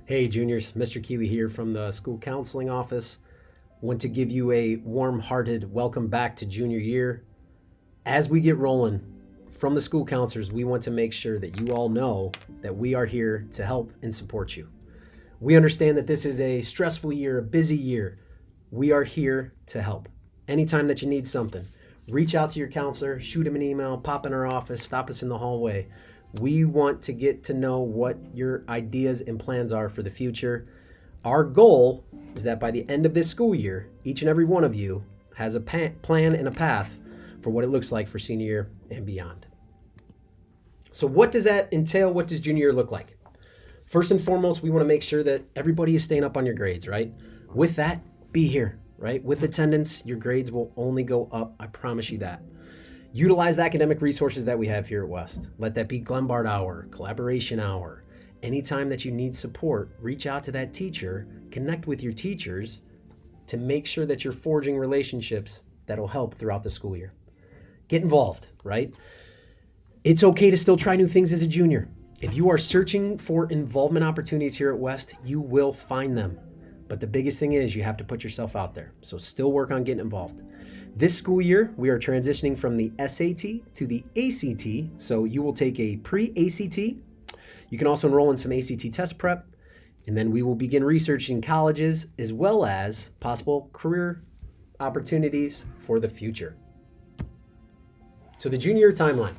Hey juniors, Mr. Kiwi here from the school counseling office. Want to give you a warm-hearted welcome back to junior year. As we get rolling from the school counselors, we want to make sure that you all know that we are here to help and support you. We understand that this is a stressful year, a busy year. We are here to help. Anytime that you need something, reach out to your counselor, shoot him an email, pop in our office, stop us in the hallway. We want to get to know what your ideas and plans are for the future. Our goal is that by the end of this school year, each and every one of you has a plan and a path for what it looks like for senior year and beyond. So what does that entail? What does junior year look like? First and foremost, we want to make sure that everybody is staying up on your grades, right? With that, be here, right? With attendance, your grades will only go up. I promise you that. Utilize the academic resources that we have here at West. Let that be Glenbard hour, collaboration hour. Anytime that you need support, reach out to that teacher, connect with your teachers to make sure that you're forging relationships that'll help throughout the school year. Get involved, right? It's okay to still try new things as a junior. If you are searching for involvement opportunities here at West, you will find them. But the biggest thing is you have to put yourself out there. So still work on getting involved. This school year, we are transitioning from the SAT to the ACT. So you will take a pre-ACT. You can also enroll in some ACT test prep. And then we will begin researching colleges as well as possible career opportunities for the future. So the junior year timeline.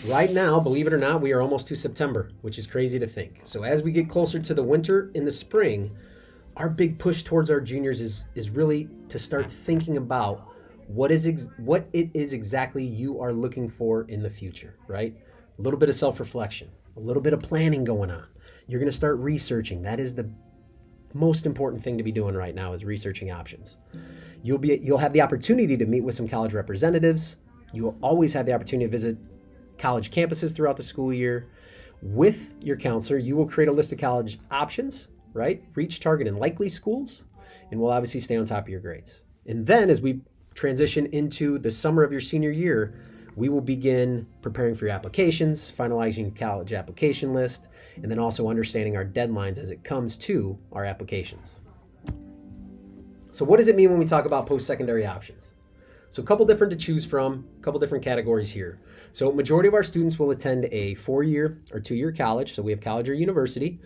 Right now, believe it or not, we are almost to September, which is crazy to think. So as we get closer to the winter and the spring, our big push towards our juniors is really to start thinking about what it is exactly you are looking for in the future, right? A little bit of self-reflection, a little bit of planning going on. You're going to start researching. That is the most important thing to be doing right now, is researching options. You'll have the opportunity to meet with some college representatives. You will always have the opportunity to visit college campuses throughout the school year. With your counselor, you will create a list of college options, right? Reach, target, and likely schools, and we'll obviously stay on top of your grades. And then as we transition into the summer of your senior year, we will begin preparing for your applications, finalizing your college application list, and then also understanding our deadlines as it comes to our applications. So what does it mean when we talk about post-secondary options? So a couple different to choose from, a couple different categories here. So majority of our students will attend a 4-year or 2-year college. So we have college or university.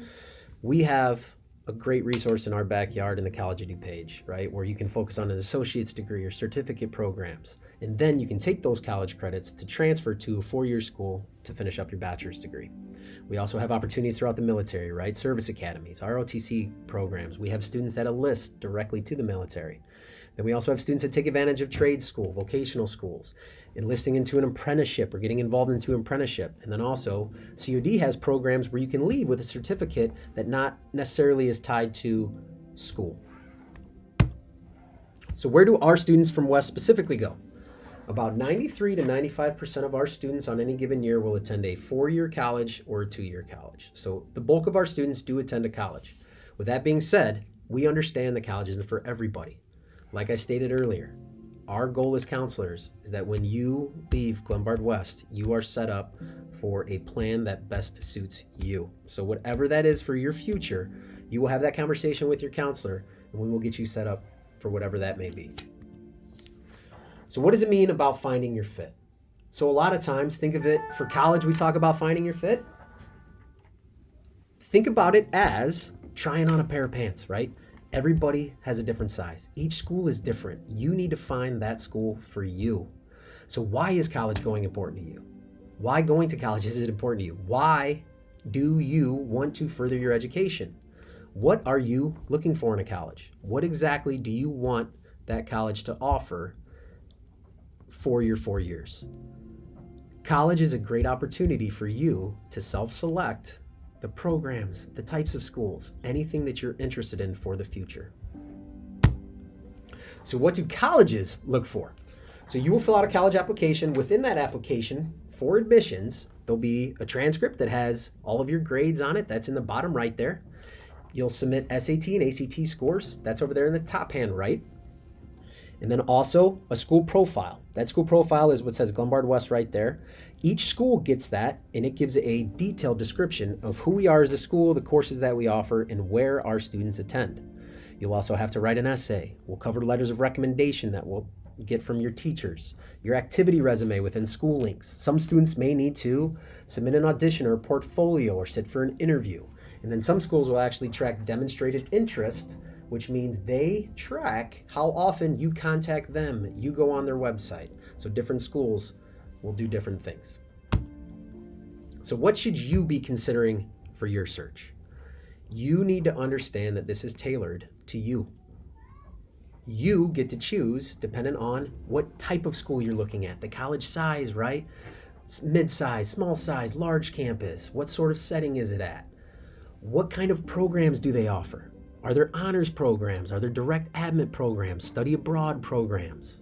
We have a great resource in our backyard in the College Edu page, right? Where you can focus on an associate's degree or certificate programs. And then you can take those college credits to transfer to a 4-year school to finish up your bachelor's degree. We also have opportunities throughout the military, right? Service academies, ROTC programs. We have students that enlist directly to the military. Then we also have students that take advantage of trade school, vocational schools, enlisting into an apprenticeship or getting involved into an apprenticeship. And then also COD has programs where you can leave with a certificate that not necessarily is tied to school. So where do our students from West specifically go? About 93 to 95% of our students on any given year will attend a 4-year college or a 2-year college. So the bulk of our students do attend a college. With that being said, we understand the college isn't for everybody. Like I stated earlier, our goal as counselors is that when you leave Glenbard West, you are set up for a plan that best suits you. So whatever that is for your future, you will have that conversation with your counselor, and we will get you set up for whatever that may be. So what does it mean about finding your fit? So a lot of times, think of it, for college, we talk about finding your fit. Think about it as trying on a pair of pants, right? Everybody has a different size. Each school is different. You need to find that school for you. So why is college going important to you? Why going to college is it important to you? Why do you want to further your education? What are you looking for in a college? What exactly do you want that college to offer for your 4 years? College is a great opportunity for you to self-select the programs, the types of schools, anything that you're interested in for the future. So what do colleges look for? So you will fill out a college application. Within that application for admissions, there'll be a transcript that has all of your grades on it. That's in the bottom right there. You'll submit SAT and ACT scores. That's over there in the top hand right. And then also a school profile. That school profile is what says Glenbard West right there. Each school gets that, and it gives a detailed description of who we are as a school, the courses that we offer, and where our students attend. You'll also have to write an essay. We'll cover letters of recommendation that we'll get from your teachers, your activity resume within School Links. Some students may need to submit an audition or a portfolio or sit for an interview. And then some schools will actually track demonstrated interest, which means they track how often you contact them, you go on their website. So different schools will do different things. So what should you be considering for your search? You need to understand that this is tailored to you. You get to choose depending on what type of school you're looking at, the college size, right? Mid-size, small size, large campus. What sort of setting is it at? What kind of programs do they offer? Are there honors programs? Are there direct admit programs, study abroad programs?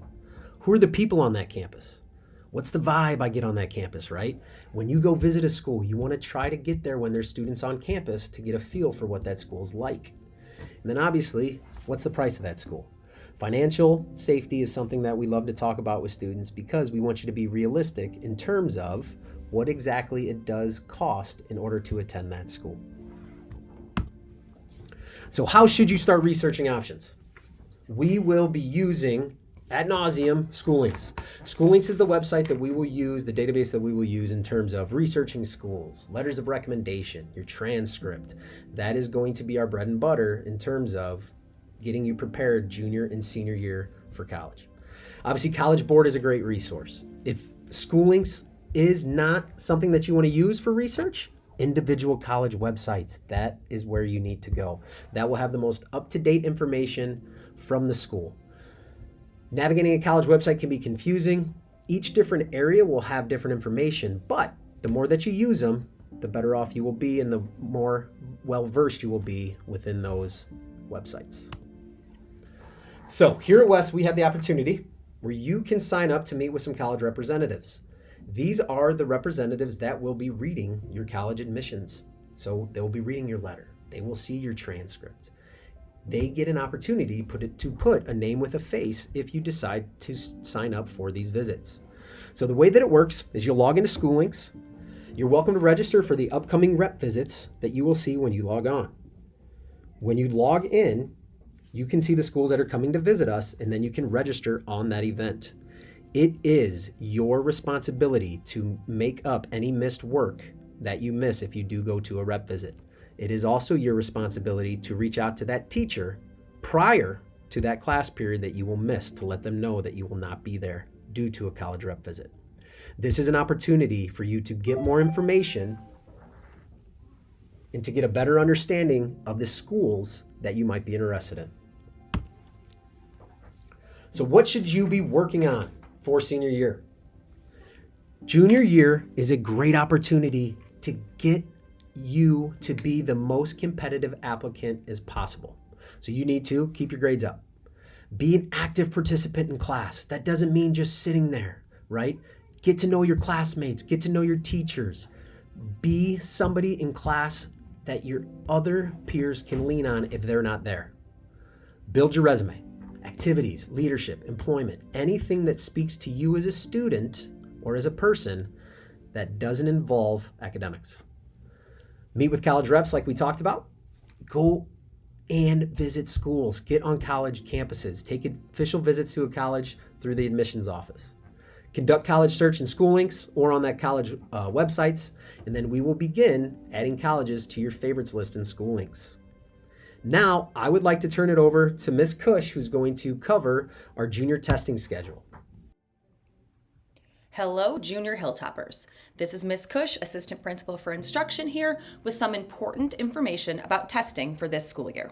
Who are the people on that campus? What's the vibe I get on that campus, right? When you go visit a school, you want to try to get there when there's students on campus to get a feel for what that school's like. And then obviously, what's the price of that school? Financial safety is something that we love to talk about with students because we want you to be realistic in terms of what exactly it does cost in order to attend that school. So how should you start researching options? We will be using ad nauseum School Links. School Links is the website that we will use, the database that we will use in terms of researching schools, letters of recommendation, your transcript. That is going to be our bread and butter in terms of getting you prepared junior and senior year for college. Obviously, College Board is a great resource. If School Links is not something that you want to use for research, individual college websites, that is where you need to go. That will have the most up-to-date information from the school. Navigating a college website can be confusing. Each different area will have different information, but the more that you use them, the better off you will be and the more well-versed you will be within those websites. So here at West, we have the opportunity where you can sign up to meet with some college representatives. These are the representatives that will be reading your college admissions. So they will be reading your letter. They will see your transcript. They get an opportunity to put a name with a face if you decide to sign up for these visits. So the way that it works is you'll log into School Links. You're welcome to register for the upcoming rep visits that you will see when you log on. When you log in, you can see the schools that are coming to visit us, and then you can register on that event. It is your responsibility to make up any missed work that you miss if you do go to a rep visit. It is also your responsibility to reach out to that teacher prior to that class period that you will miss to let them know that you will not be there due to a college rep visit. This is an opportunity for you to get more information and to get a better understanding of the schools that you might be interested in. So what should you be working on for senior year? Junior year is a great opportunity to get you to be the most competitive applicant as possible. So you need to keep your grades up. Be an active participant in class. That doesn't mean just sitting there, right? Get to know your classmates, get to know your teachers. Be somebody in class that your other peers can lean on if they're not there. Build your resume. Activities, leadership, employment, anything that speaks to you as a student or as a person that doesn't involve academics. Meet with college reps like we talked about. Go and visit schools. Get on college campuses. Take official visits to a college through the admissions office. Conduct college search in School Links or on that college websites, and then we will begin adding colleges to your favorites list in School Links. Now, I would like to turn it over to Ms. Cush, who's going to cover our junior testing schedule. Hello, Junior Hilltoppers. This is Ms. Cush, Assistant Principal for Instruction here with some important information about testing for this school year.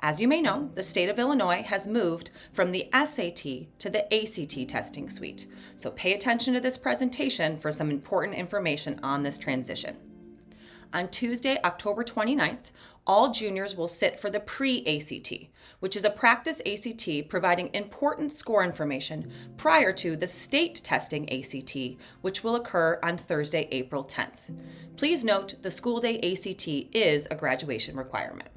As you may know, the state of Illinois has moved from the SAT to the ACT testing suite. So pay attention to this presentation for some important information on this transition. On Tuesday, October 29th, all juniors will sit for the pre-ACT, which is a practice ACT providing important score information prior to the state testing ACT, which will occur on Thursday, April 10th. Please note the school day ACT is a graduation requirement.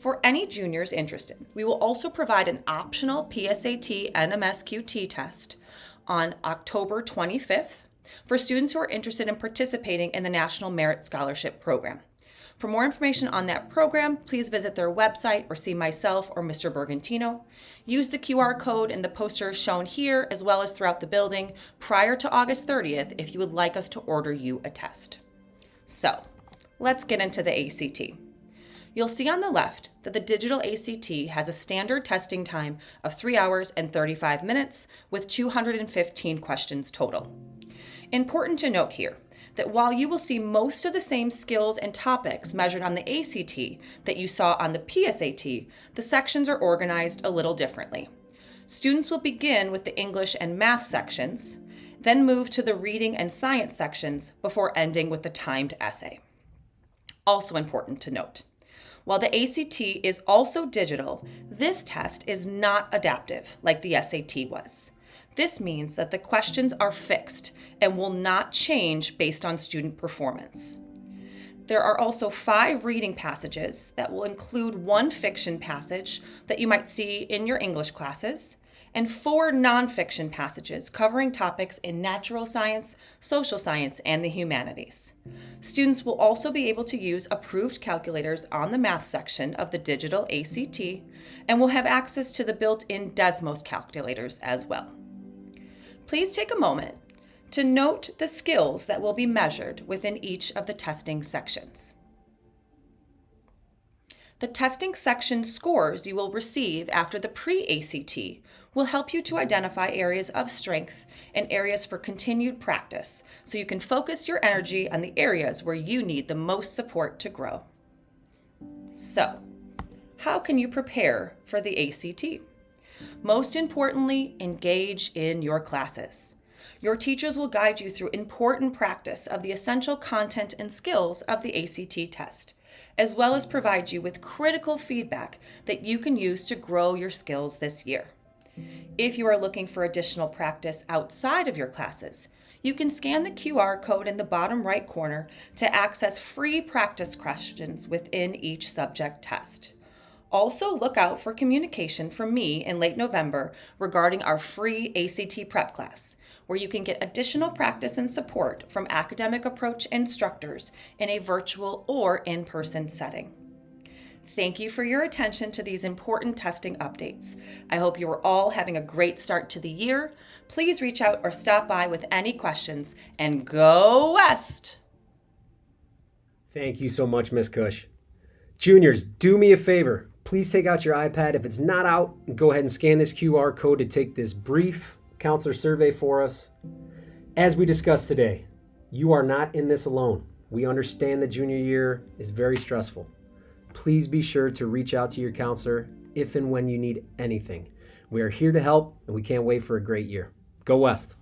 For any juniors interested, we will also provide an optional PSAT NMSQT test on October 25th for students who are interested in participating in the National Merit Scholarship Program. For more information on that program, please visit their website or see myself or Mr. Bergantino. Use the QR code in the poster shown here as well as throughout the building prior to August 30th if you would like us to order you a test. So, let's get into the ACT. You'll see on the left that the digital ACT has a standard testing time of 3 hours and 35 minutes with 215 questions total. Important to note here that while you will see most of the same skills and topics measured on the ACT that you saw on the PSAT, the sections are organized a little differently. Students will begin with the English and math sections, then move to the reading and science sections before ending with the timed essay. Also important to note, while the ACT is also digital, this test is not adaptive like the SAT was. This means that the questions are fixed and will not change based on student performance. There are also 5 reading passages that will include 1 fiction passage that you might see in your English classes, and 4 nonfiction passages covering topics in natural science, social science, and the humanities. Students will also be able to use approved calculators on the math section of the digital ACT and will have access to the built-in Desmos calculators as well. Please take a moment to note the skills that will be measured within each of the testing sections. The testing section scores you will receive after the pre-ACT will help you to identify areas of strength and areas for continued practice so you can focus your energy on the areas where you need the most support to grow. So, how can you prepare for the ACT? Most importantly, engage in your classes. Your teachers will guide you through important practice of the essential content and skills of the ACT test, as well as provide you with critical feedback that you can use to grow your skills this year. If you are looking for additional practice outside of your classes, you can scan the QR code in the bottom right corner to access free practice questions within each subject test. Also, look out for communication from me in late November regarding our free ACT prep class, where you can get additional practice and support from academic approach instructors in a virtual or in-person setting. Thank you for your attention to these important testing updates. I hope you are all having a great start to the year. Please reach out or stop by with any questions, and go West! Thank you so much, Ms. Cush. Juniors, do me a favor. Please take out your iPad. If it's not out, go ahead and scan this QR code to take this brief counselor survey for us. As we discussed today, you are not in this alone. We understand the junior year is very stressful. Please be sure to reach out to your counselor if and when you need anything. We are here to help, and we can't wait for a great year. Go West!